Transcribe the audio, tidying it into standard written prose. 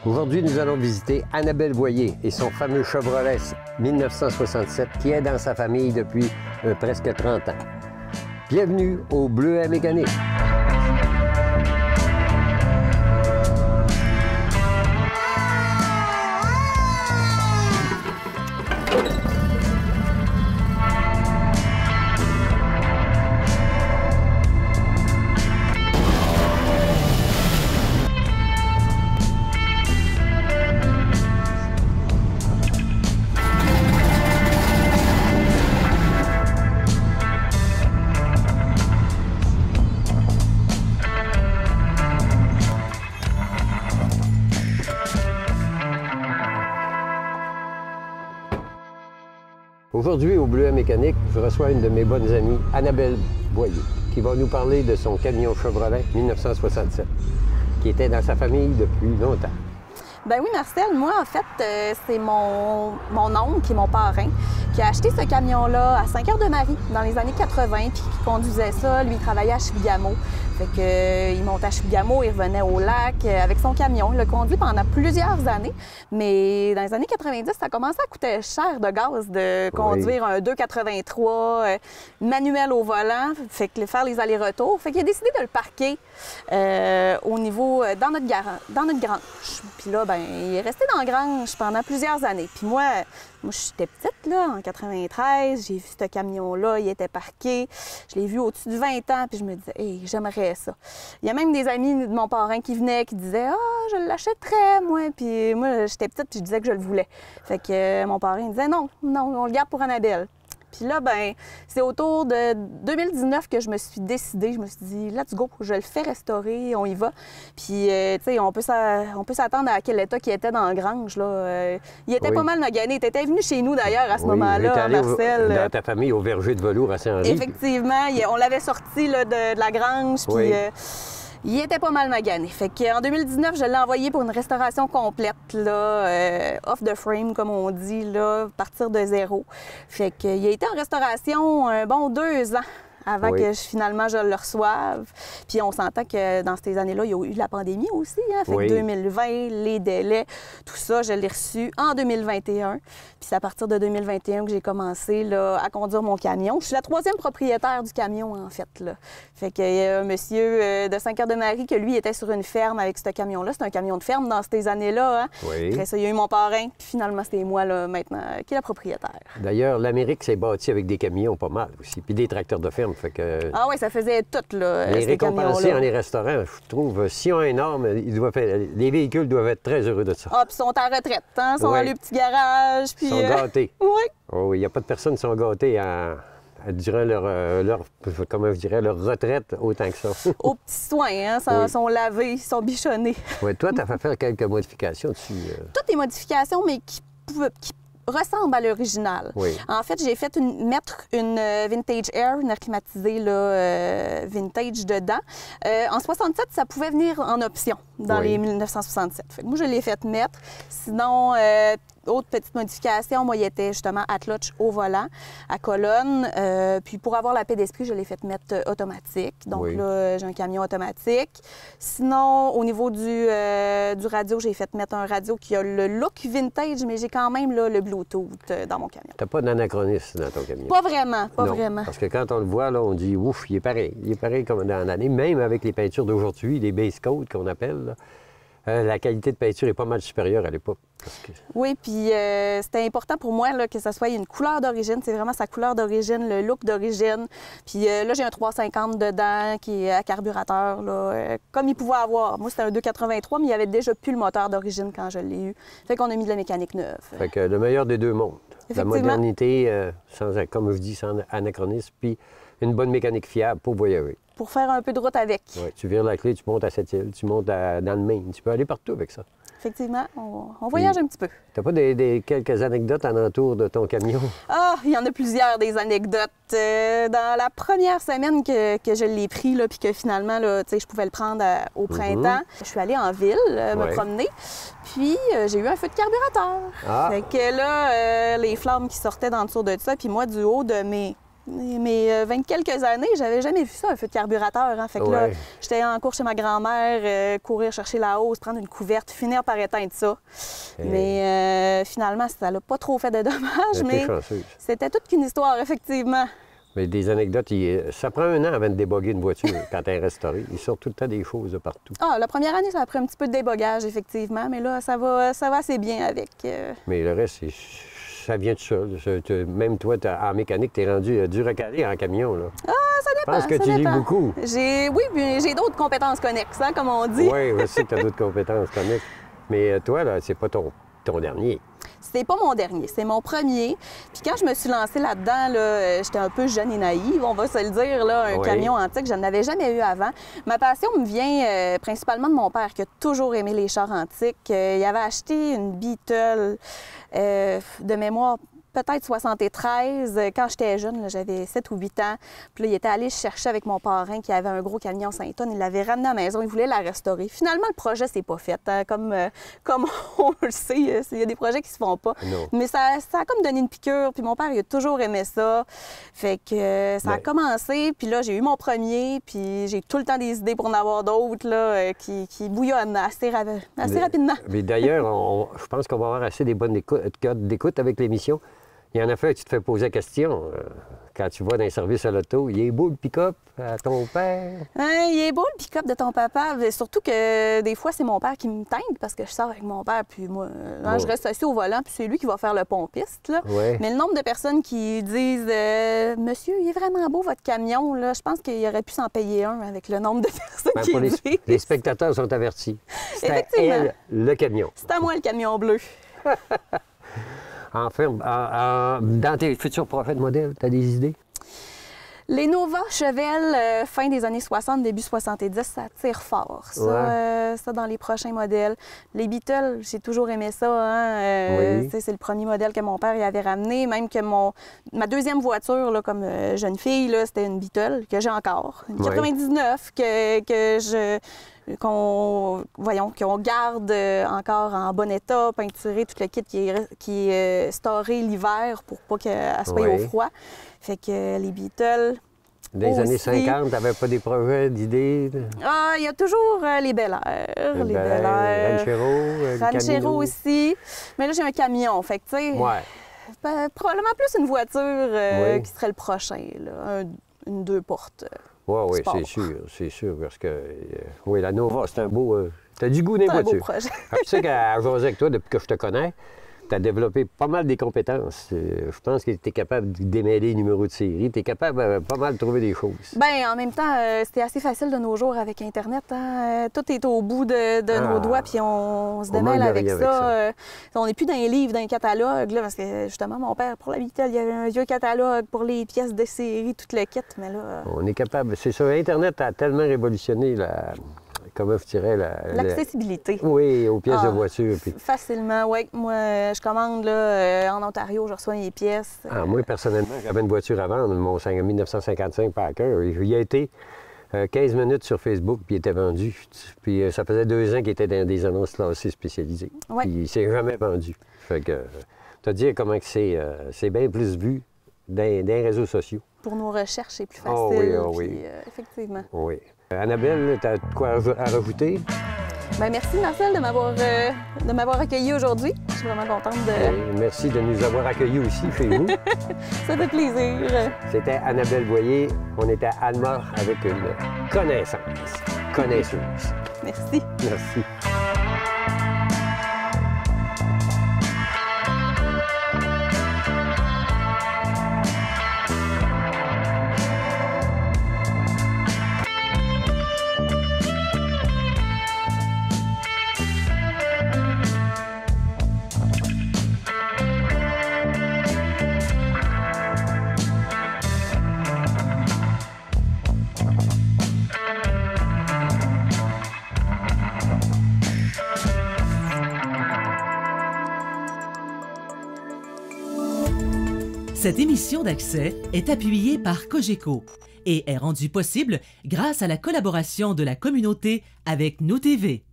Aujourd'hui, nous allons visiter Annabelle Boyer et son fameux Chevrolet 1967 qui est dans sa famille depuis presque 30 ans. Bienvenue au Bleuet Mécanique. Aujourd'hui, au Bleuet Mécanique, je reçois une de mes bonnes amies, Annabelle Boyer, qui va nous parler de son camion Chevrolet 1967, qui était dans sa famille depuis longtemps. Ben oui, Marcel, moi, en fait, c'est mon oncle, qui est mon parrain, qui a acheté ce camion-là à Saint-Cœur-de-Marie dans les années 80, puis qui conduisait ça. Lui, il travaillait à Chibougamau. Fait que, il montait à Chibougamau, il revenait au lac avec son camion. Il l'a conduit pendant plusieurs années, mais dans les années 90, ça commençait à coûter cher de gaz de conduire un 2,83 manuel au volant, fait que faire les allers-retours. Fait qu'il a décidé de le parquer au niveau, dans notre grange. Puis là, ben, il est resté dans la grange pendant plusieurs années. Puis moi, j'étais petite, là, en 93, j'ai vu ce camion-là, il était parqué. Je l'ai vu au-dessus de 20 ans, puis je me disais, hey, j'aimerais ça. Il y a même des amis de mon parrain qui venaient, qui disaient, ah, je l'achèterais, moi. Puis moi, j'étais petite, puis je disais que je le voulais. Fait que mon parrain disait, non, on le garde pour Annabelle. Puis là, ben, c'est autour de 2019 que je me suis décidée. Je me suis dit, let's go, je le fais restaurer, on y va. Puis, tu sais, on peut s'attendre à quel état qu'il était dans la grange, là. Il était pas mal magané. Tu étais venu chez nous, d'ailleurs, à ce moment-là, Marcel. Dans ta famille, au verger de velours à Saint-Henri. Effectivement, on l'avait sorti là, de la grange, puis... il était pas mal magané. Fait qu'en 2019, je l'ai envoyé pour une restauration complète, là, off the frame, comme on dit, là, partir de zéro. Fait qu'il a été en restauration un bon 2 ans avant que finalement je le reçoive. Puis on s'entend que dans ces années-là, il y a eu la pandémie aussi. Hein? Fait que 2020, les délais, tout ça, je l'ai reçu en 2021. Puis c'est à partir de 2021 que j'ai commencé là, à conduire mon camion. Je suis la 3e propriétaire du camion, en fait. Là. Fait qu'il y a un monsieur de Saint-Cœur-de-Marie que lui était sur une ferme avec ce camion-là. C'est un camion de ferme dans ces années-là. Hein? Après ça, il y a eu mon parrain. Puis finalement, c'est moi, là, maintenant, qui est la propriétaire. D'ailleurs, l'Amérique s'est bâtie avec des camions pas mal aussi, puis des tracteurs de ferme. Fait que ah oui, ça faisait tout, là. Les récompensés dans les restaurants, je trouve, s'ils ont un norme, les véhicules doivent être très heureux de ça. Ah, puis ils sont en retraite, hein? Ils sont dans le petit garage, puis... Ils sont gâtés. Oui. Oh, il n'y a pas de personnes qui sont gâtées durant leur retraite autant que ça. Aux petits soins, hein? Ils sont lavés, ils sont bichonnés. Oui, toi, tu as fait faire quelques modifications dessus. Toutes les modifications, mais qui ressemble à l'original. En fait, j'ai fait mettre une Vintage Air, une air climatisée là, vintage dedans. En 67, ça pouvait venir en option dans les 1967. Fait que moi, je l'ai fait mettre. Sinon, autre petite modification, moi, il était justement à clutch au volant, à colonne. Puis pour avoir la paix d'esprit, je l'ai fait mettre automatique. Donc là, j'ai un camion automatique. Sinon, au niveau du radio, j'ai fait mettre un radio qui a le look vintage, mais j'ai quand même là, le Bluetooth dans mon camion. T'as pas d'anachronisme dans ton camion? Pas vraiment, pas vraiment. Parce que quand on le voit, là, on dit, ouf, il est pareil. Il est pareil comme dans l'année, même avec les peintures d'aujourd'hui, les base coats qu'on appelle, là. La qualité de peinture est pas mal supérieure à l'époque. Oui, puis c'était important pour moi là, que ça soit une couleur d'origine. C'est vraiment sa couleur d'origine, le look d'origine. Puis là, j'ai un 350 dedans qui est à carburateur, là, comme il pouvait avoir. Moi, c'était un 283, mais il n'y avait déjà plus le moteur d'origine quand je l'ai eu. Fait qu'on a mis de la mécanique neuve. Fait que le meilleur des deux mondes. La modernité, comme je dis, sans anachronisme, puis une bonne mécanique fiable pour voyager. Pour faire un peu de route avec. Oui, tu vires la clé, tu montes à Sept-Îles, tu montes dans le Maine. Tu peux aller partout avec ça. Effectivement, on voyage un petit peu. T'as pas quelques anecdotes alentour de ton camion? Ah, il y en a plusieurs, des anecdotes. Dans la première semaine que je l'ai pris, puis que finalement, là, je pouvais le prendre au printemps, je suis allée en ville me promener, puis j'ai eu un feu de carburateur. Fait que là, les flammes qui sortaient dans le dessous de ça, puis moi, du haut de mes mes 20 quelques années, j'avais jamais vu ça, un feu de carburateur. Hein. Fait que là, j'étais en cours chez ma grand-mère, courir chercher la hausse, prendre une couverte, finir par éteindre ça. Mais finalement, ça n'a pas trop fait de dommages, mais c'était toute qu'une histoire, effectivement. Mais des anecdotes, ça prend un an avant de déboguer une voiture quand elle est restaurée. Il sort tout le temps des choses de partout. Ah, la première année, ça a pris un petit peu de débogage, effectivement, mais là, ça va assez bien avec. Mais le reste, ça vient de ça. Même toi, en mécanique, tu es rendu dur à caler en camion, là. Ah, ça dépend. Je pense que tu lis beaucoup. Oui, puis j'ai d'autres compétences connexes, hein, comme on dit. Oui, je sais que tu as d'autres compétences connexes. Mais toi, là, c'est pas ton dernier. C'est pas mon dernier, c'est mon premier. Puis quand je me suis lancée là-dedans, là, j'étais un peu jeune et naïve, on va se le dire, là, un camion antique, je n'en avais jamais eu avant. Ma passion me vient principalement de mon père qui a toujours aimé les chars antiques. Il avait acheté une Beetle de mémoire, peut-être 73, quand j'étais jeune, j'avais 7 ou 8 ans. Puis là, il était allé chercher avec mon parrain qui avait un gros camion 5 tonnes. Il l'avait ramené à la maison, il voulait la restaurer. Finalement, le projet s'est pas fait. Hein, comme on le sait, il y a des projets qui se font pas. Non. Mais ça a comme donné une piqûre. Puis mon père, il a toujours aimé ça. Fait que ça a commencé. Puis là, j'ai eu mon premier. Puis j'ai tout le temps des idées pour en avoir d'autres là, qui bouillonnent assez rapidement. Mais d'ailleurs, je pense qu'on va avoir assez des bonnes codes d'écoute avec l'émission. Il y en a fait que tu te fais poser la question. Quand tu vas dans un service à l'auto, il est beau le pick-up à ton père? Il est beau le pick-up de ton papa. Surtout que des fois, c'est mon père qui me tente parce que je sors avec mon père. Puis moi, je reste assis au volant, puis c'est lui qui va faire le pompiste. Là. Ouais. Mais le nombre de personnes qui disent Monsieur, il est vraiment beau votre camion, là, je pense qu'il aurait pu s'en payer un avec le nombre de personnes qui le disent. Les spectateurs sont avertis. C'est à elle, le camion. C'est à moi le camion bleu. Enfin, dans tes futurs projets de modèles, tu as des idées? Les Nova Chevelle, fin des années 60, début 70, ça tire fort. Ça, dans les prochains modèles. Les Beatles, j'ai toujours aimé ça. Hein? C'est le premier modèle que mon père y avait ramené. Même que ma deuxième voiture, là, comme jeune fille, c'était une Beatle que j'ai encore. Une 99 qu'on garde encore en bon état, peinturé, tout le kit qui est storé l'hiver pour pas qu'elle soit au froid. Fait que les Beatles... Dans les années 50, tu n'avais pas des projets, d'idées? Ah, il y a toujours les Bel Air. Les Bel Air. Ranchero aussi. Mais là, j'ai un camion, fait que, tu sais... probablement plus une voiture qui serait le prochain, là. Une 2 portes. Oui, c'est sûr, parce que, la Nova, c'est un beau... tu as du goût des voitures. C'est un beau projet. Tu sais qu'à jaser avec toi, depuis que je te connais, tu as développé pas mal des compétences. Je pense que tu es capable de démêler les numéros de série. Tu es capable pas mal de trouver des choses. Bien, en même temps, c'est assez facile de nos jours avec Internet. Hein? Tout est au bout de nos doigts, puis on se démêle avec ça. On n'est plus dans les livres, dans les catalogues, là, parce que justement, mon père, pour la Beatle, il y avait un vieux catalogue pour les pièces de série, tout le kit, mais là... On est capable. C'est ça, Internet a tellement révolutionné comment je dirais l'accessibilité. Oui, aux pièces de voiture. Puis... Facilement, oui. Moi, je commande là, en Ontario, je reçois les pièces. Moi, personnellement, j'avais une voiture à vendre, mon 1955 Packer. Il a été 15 minutes sur Facebook, puis il était vendu. Puis ça faisait 2 ans qu'il était dans des annonces classées spécialisées. Ouais. Puis il s'est jamais vendu. Fait que, te dire comment que c'est bien plus vu dans les réseaux sociaux. Pour nos recherches, c'est plus facile. Oui. Effectivement. Oui. Annabelle, tu as de quoi à rajouter? Bien, merci, Marcel, de m'avoir accueilli aujourd'hui. Je suis vraiment contente de... Merci de nous avoir accueillis aussi chez vous. Ça fait plaisir. C'était Annabelle Boyer. On était à Alma avec une connaisseuse. Merci. Merci. Cette émission d'Accès est appuyée par Cogeco et est rendue possible grâce à la collaboration de la communauté avec Nous TV.